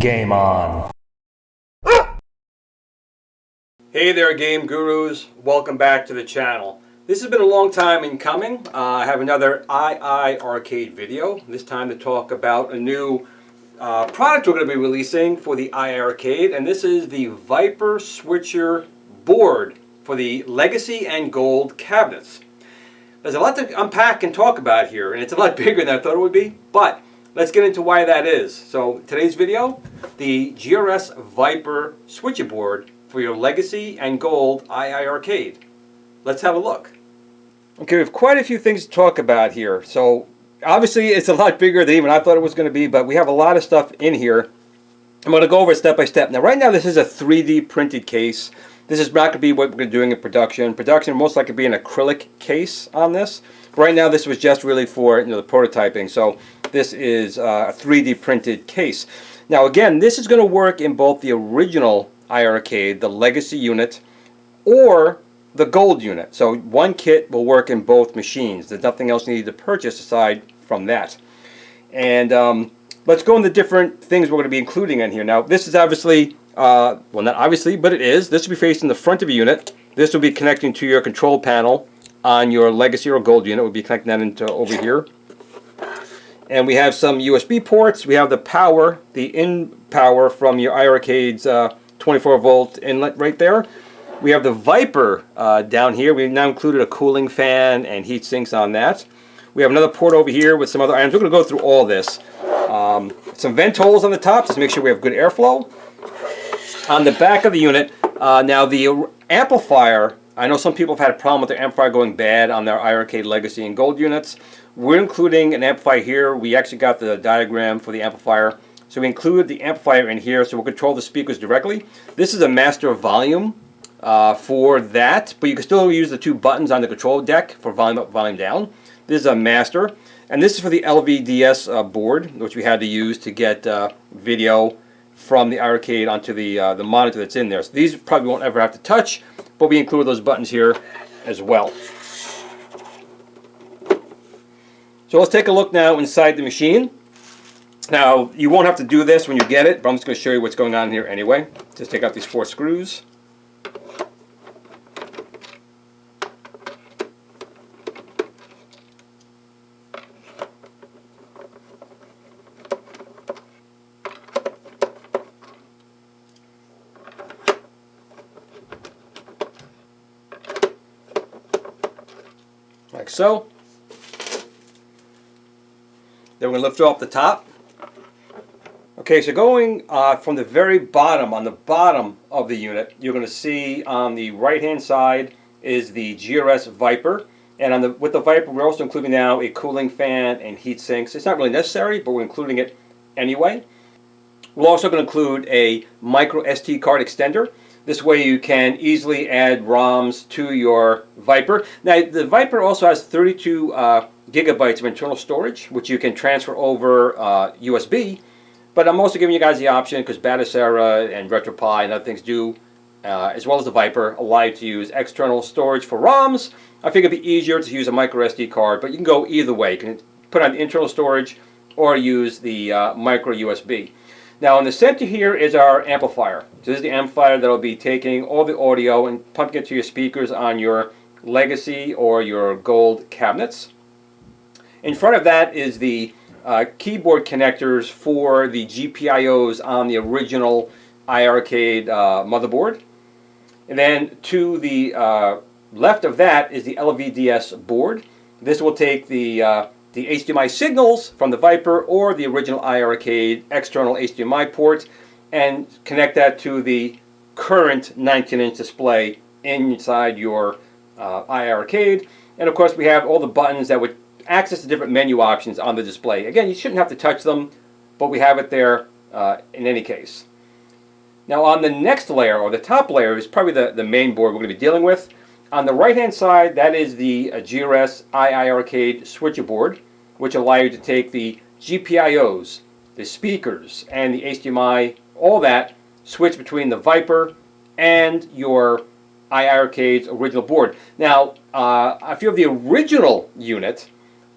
Game on. Hey there, game gurus. Welcome back to the channel. This has been a long time in coming. I have another iiRcade video, this time to talk about a new product we're going to be releasing for the iiRcade, and this is the Viper Switcher board for the Legacy and Gold cabinets. There's a lot to unpack and talk about here, and it's a lot bigger than I thought it would be, but let's get into why that is. So today's video, the GRS Viper Switcher board for your Legacy and Gold iiRcade. Let's have a look. Okay, we have quite a few things to talk about here. So obviously it's a lot bigger than even I thought it was going to be, but we have a lot of stuff in here. I'm going to go over it step by step. Now right now this is a 3D printed case. This is not going to be what we're doing in production. Production most likely be an acrylic case on this. Right now this was just really for the prototyping. So this is a 3D printed case. Now again, this is going to work in both the original iiRcade, the Legacy unit, or the Gold unit. So one kit will work in both machines. There's nothing else you need to purchase aside from that. And let's go into different things we're going to be including in here. Now this is obviously, well not obviously, but it is. This will be facing the front of your unit. This will be connecting to your control panel on your Legacy or Gold unit. We'll be connecting that into over here. And we have some USB ports. We have the power, the in power from your iiRcade's 24 volt inlet right there. We have the Viper down here. We now included a cooling fan and heat sinks on that. We have another port over here with some other items. We're going to go through all this. Some vent holes on the top just to make sure we have good airflow. On the back of the unit, now the amplifier, I know some people have had a problem with their amplifier going bad on their iiRcade Legacy and Gold units. We're including an amplifier here. We actually got the diagram for the amplifier. So we include the amplifier in here, so we'll control the speakers directly. This is a master volume for that, but you can still use the two buttons on the control deck for volume up, volume down. This is a master, and this is for the LVDS board, which we had to use to get video from the iiRcade onto the monitor that's in there. So these probably won't ever have to touch, but we include those buttons here as well. So let's take a look now inside the machine. Now, you won't have to do this when you get it, but I'm just going to show you what's going on here anyway. Just take out these 4 screws. Like so. Then we're going to lift off the top. Okay, so going from the very bottom, on the bottom of the unit, you're going to see on the right-hand side is the GRS Viper. And on with the Viper, we're also including now a cooling fan and heat sinks. It's not really necessary, but we're including it anyway. We're also going to include a micro SD card extender. This way you can easily add ROMs to your Viper. Now, the Viper also has 32 gigabytes of internal storage, which you can transfer over USB. But I'm also giving you guys the option, because Batocera and RetroPie and other things do, as well as the Viper, allow you to use external storage for ROMs. I think it'd be easier to use a micro SD card, but you can go either way. You can put on the internal storage or use the micro USB. Now in the center here is our amplifier. So this is the amplifier that will be taking all the audio and pumping it to your speakers on your Legacy or your Gold cabinets. In front of that is the keyboard connectors for the GPIOs on the original iiRcade motherboard. And then to the left of that is the LVDS board. This will take the HDMI signals from the Viper or the original iiRcade external HDMI port and connect that to the current 19-inch display inside your iiRcade. And of course we have all the buttons that would access the different menu options on the display. Again, you shouldn't have to touch them, but we have it there in any case. Now on the next layer, or the top layer, is probably the main board we're going to be dealing with. On the right hand side, that is the GRS iiRcade switcher board, which allow you to take the GPIOs, the speakers, and the HDMI, all that, switch between the Viper and your iiRcade's original board. Now, if you have the original unit,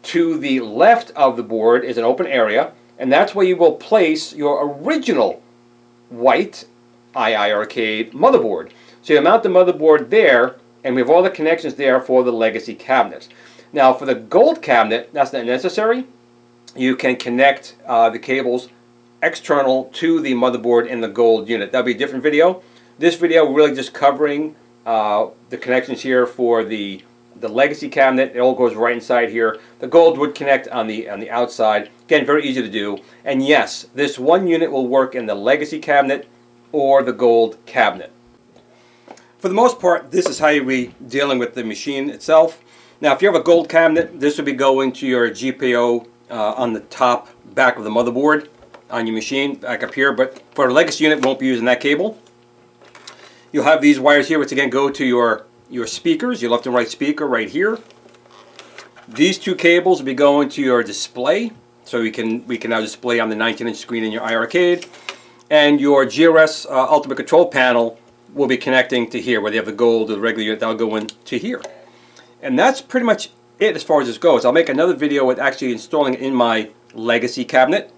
to the left of the board is an open area, and that's where you will place your original white iiRcade motherboard. So you mount the motherboard there, and we have all the connections there for the legacy cabinet. Now for the gold cabinet, that's not necessary. You can connect the cables external to the motherboard in the gold unit. That'll be a different video. This video we're really just covering the connections here for the legacy cabinet. It all goes right inside here. The gold would connect on the outside. Again, very easy to do. And yes, this one unit will work in the legacy cabinet or the gold cabinet. For the most part, this is how you'll be dealing with the machine itself. Now, if you have a gold cabinet, this will be going to your GPIO on the top back of the motherboard on your machine, back up here. But for a legacy unit, won't be using that cable. You'll have these wires here, which again go to your speakers, your left and right speaker right here. These two cables will be going to your display, so we can now display on the 19-inch screen in your iiRcade. And your GRS Ultimate Control Panel will be connecting to here, where they have the gold or the regular unit, that'll go into here. And that's pretty much it as far as this goes. I'll make another video with actually installing it in my legacy cabinet,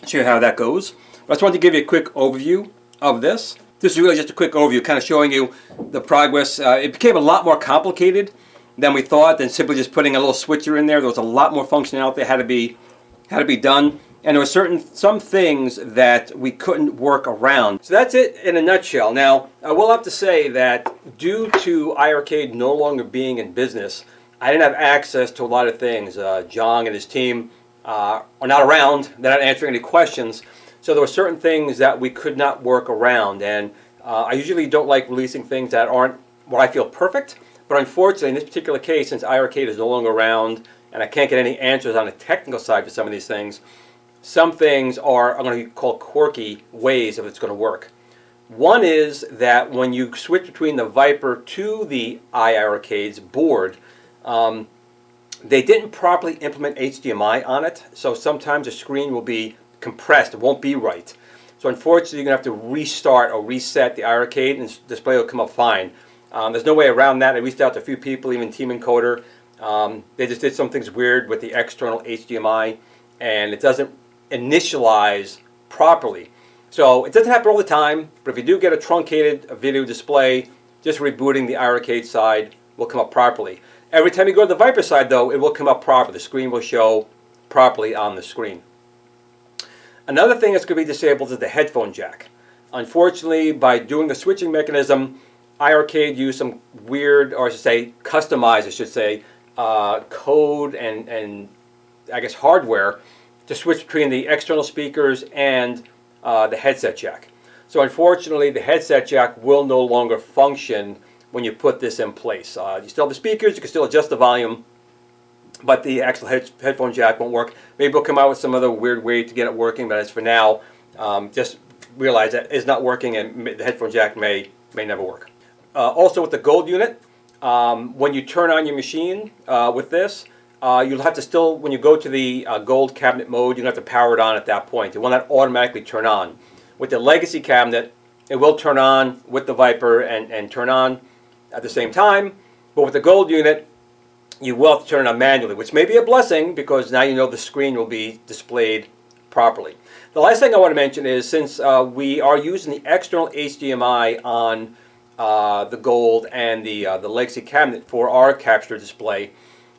show you how that goes. But I just wanted to give you a quick overview of this. This is really just a quick overview, kind of showing you the progress. It became a lot more complicated than we thought, than simply just putting a little switcher in there. There was a lot more functionality that had to be done. And there were some things that we couldn't work around. So that's it in a nutshell. Now, I will have to say that due to iiRcade no longer being in business, I didn't have access to a lot of things. John and his team are not around. They're not answering any questions. So there were certain things that we could not work around. And I usually don't like releasing things that aren't what I feel perfect. But unfortunately, in this particular case, since iiRcade is no longer around and I can't get any answers on the technical side for some of these things, some things are, I'm going to call quirky ways of it's going to work. One is that when you switch between the Viper to the iiRcade's board, they didn't properly implement HDMI on it, so sometimes the screen will be compressed. It won't be right. So unfortunately, you're going to have to restart or reset the iiRcade, and the display will come up fine. There's no way around that. I reached out to a few people, even Team Encoder. They just did some things weird with the external HDMI, and it doesn't initialize properly. So it doesn't happen all the time, but if you do get a truncated video display, just rebooting the iiRcade side will come up properly. Every time you go to the Viper side, though, it will come up properly. The screen will show properly on the screen. Another thing that's going to be disabled is the headphone jack. Unfortunately, by doing the switching mechanism, iiRcade used some weird, or I should say, customized, I should say, code and I guess hardware to switch between the external speakers and the headset jack. So unfortunately, the headset jack will no longer function when you put this in place. You still have the speakers, you can still adjust the volume, but the actual headphone jack won't work. Maybe we'll come out with some other weird way to get it working, but as for now, just realize that it's not working and the headphone jack may never work. Also with the gold unit, when you turn on your machine with this, you'll have to still, when you go to the gold cabinet mode, you'll have to power it on at that point. It will not automatically turn on. With the legacy cabinet, it will turn on with the Viper and turn on at the same time. But with the gold unit, you will have to turn it on manually, which may be a blessing because now you know the screen will be displayed properly. The last thing I want to mention is, since we are using the external HDMI on the gold and the legacy cabinet for our capture display,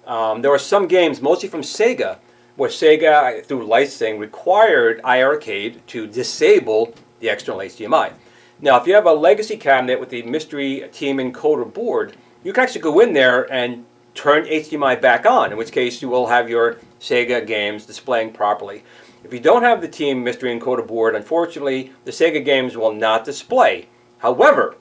there are some games, mostly from Sega, where Sega, through licensing, required iiRcade to disable the external HDMI. Now, if you have a legacy cabinet with the Mystery Team Encoder board, you can actually go in there and turn HDMI back on, in which case you will have your Sega games displaying properly. If you don't have the Team Mystery Encoder board, unfortunately, the Sega games will not display. However,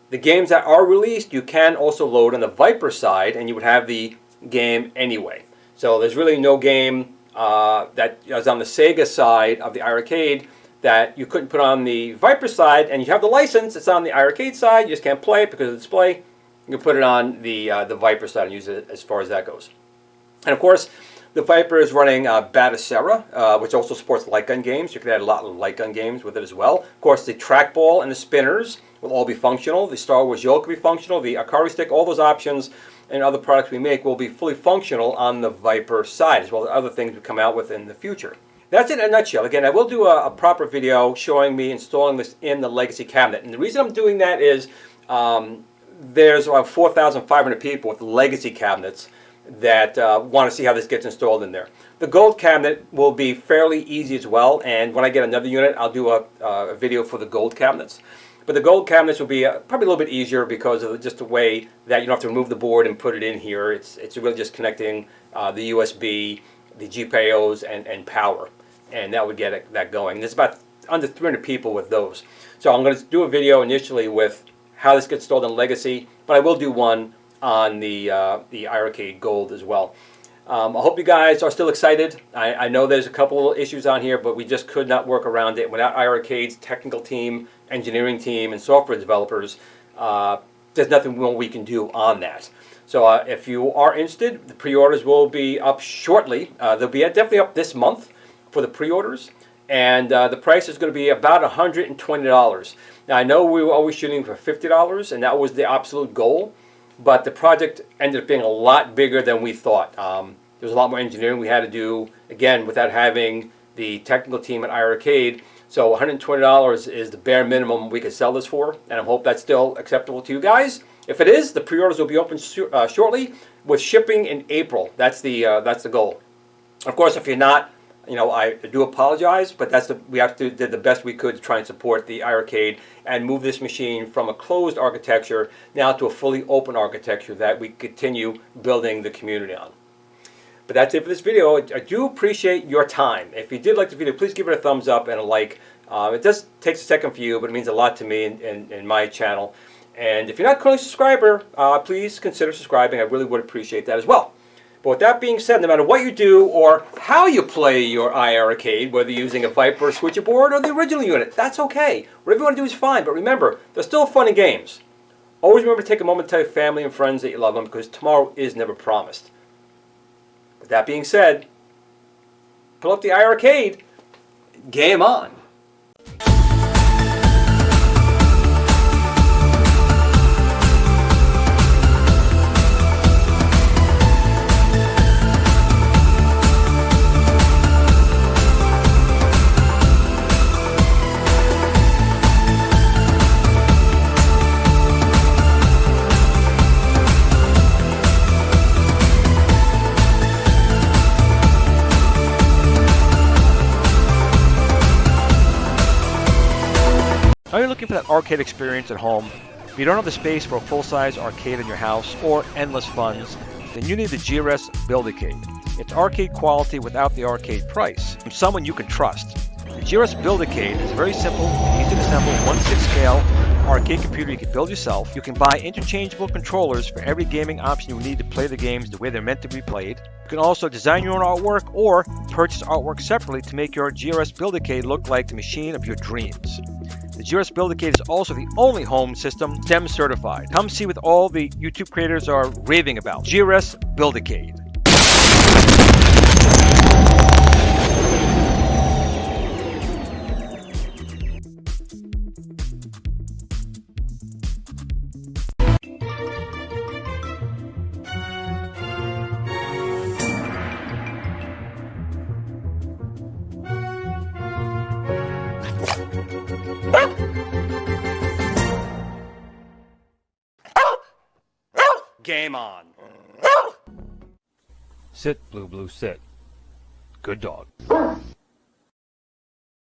the games that are released, you can also load on the Viper side, and you would have the game anyway. So there's really no game that is on the Sega side of the iiRcade that you couldn't put on the Viper side, and you have the license, it's on the iiRcade side, you just can't play it because of the display. You can put it on the Viper side and use it as far as that goes. And of course, the Viper is running Batacera, which also supports light gun games. You can add a lot of light gun games with it as well. Of course, the trackball and the spinners will all be functional. The Star Wars yoke will be functional. The Akari stick, all those options and other products we make will be fully functional on the Viper side, as well as other things we come out with in the future. That's it in a nutshell. Again, I will do a proper video showing me installing this in the legacy cabinet. And the reason I'm doing that is there's around 4,500 people with legacy cabinets that want to see how this gets installed in there. The gold cabinet will be fairly easy as well, and when I get another unit, I'll do a video for the gold cabinets. But the gold cabinets will be probably a little bit easier because of just the way that you don't have to remove the board and put it in here. It's really just connecting the USB, the GPIOs, and power, and that would get that going. And there's about under 300 people with those. So I'm going to do a video initially with how this gets installed in legacy, but I will do one on the iiRcade Gold as well. I hope you guys are still excited. I know there's a couple of issues on here, but we just could not work around it. Without iiRcade's technical team, engineering team, and software developers, there's nothing more we can do on that. So if you are interested, the pre-orders will be up shortly. They'll be definitely up this month for the pre-orders, and the price is going to be about $120. Now, I know we were always shooting for $50, and that was the absolute goal. But the project ended up being a lot bigger than we thought. There was a lot more engineering we had to do, again, without having the technical team at iiRcade. So $120 is the bare minimum we could sell this for, and I hope that's still acceptable to you guys. If it is, the pre-orders will be open shortly with shipping in April. That's the goal. Of course, if you're not, I do apologize, but we did the best we could to try and support the iiRcade and move this machine from a closed architecture now to a fully open architecture that we continue building the community on. But that's it for this video. I do appreciate your time. If you did like the video, please give it a thumbs up and a like. It does take a second for you, but it means a lot to me in my channel. And if you're not currently a subscriber, please consider subscribing. I really would appreciate that as well. But with that being said, no matter what you do or how you play your iiRcade, whether you're using a Viper Switcher board or the original unit, that's okay. Whatever you want to do is fine, but remember, there's still fun and games. Always remember to take a moment to tell your family and friends that you love them, because tomorrow is never promised. With that being said, pull up the iiRcade, game on. Are you looking for that arcade experience at home? If you don't have the space for a full-size arcade in your house or endless funds, then you need the GRS Build-A-Cade. It's arcade quality without the arcade price, from someone you can trust. The GRS Build-A-Cade is a very simple, easy to assemble 1/6 scale arcade computer you can build yourself. You can buy interchangeable controllers for every gaming option you need to play the games the way they're meant to be played. You can also design your own artwork or purchase artwork separately to make your GRS Build-A-Cade look like the machine of your dreams. The GRS Build-A-Cade is also the only home system STEM certified. Come see what all the YouTube creators are raving about. GRS Build-A-Cade. Game on. Sit, Blue Blue, sit. Good dog.